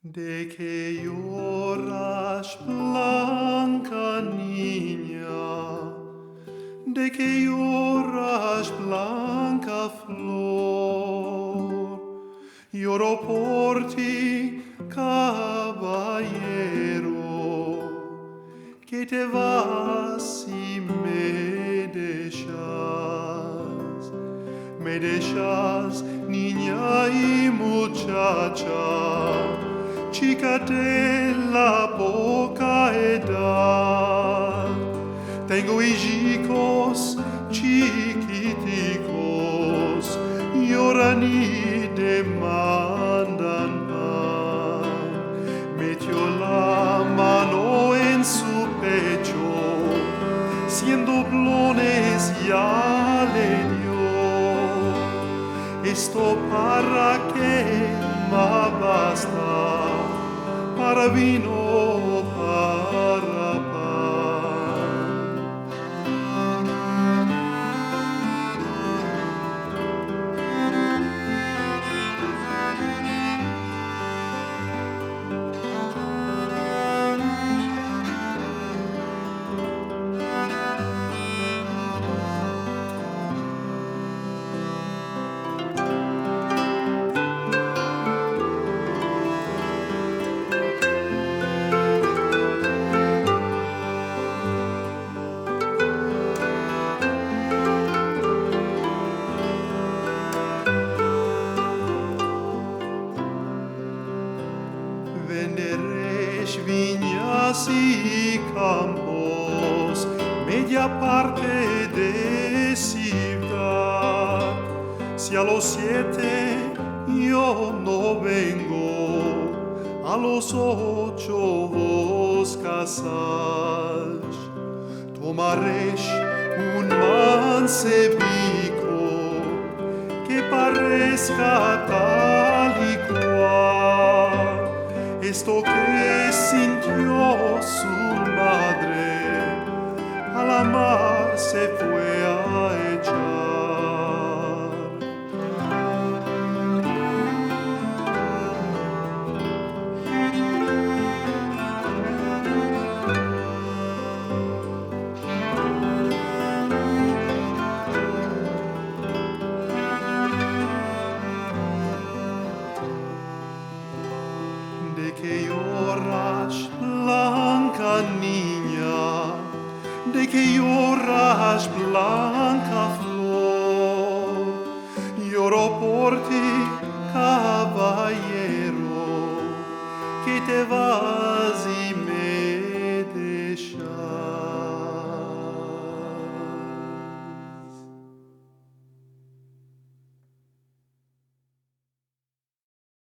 ¿De qué lloras, blanca niña? ¿De qué lloras, blanca flor? Lloro por ti, caballero, que te vas y me dejas, niña y muchacha, chica de la poca edad. Tengo hijos chiquiticos, lloran y demandan pan. Metió la mano en su pecho, 100 doblones ya le dio. Esto para qué me basta, para vino, para pan. Venderéis viñas y campos, media parte de ciudad. Si a los 7 yo no vengo, a los 8 vos casáis. Tomaréis un mancebo que parezca tal y cual. Esto que sintió su madre, a la mar se fue a echar. ¿De qué lloras, blanca niña? ¿De qué lloras, blanca flor? Lloro por ti, caballero, que te vas y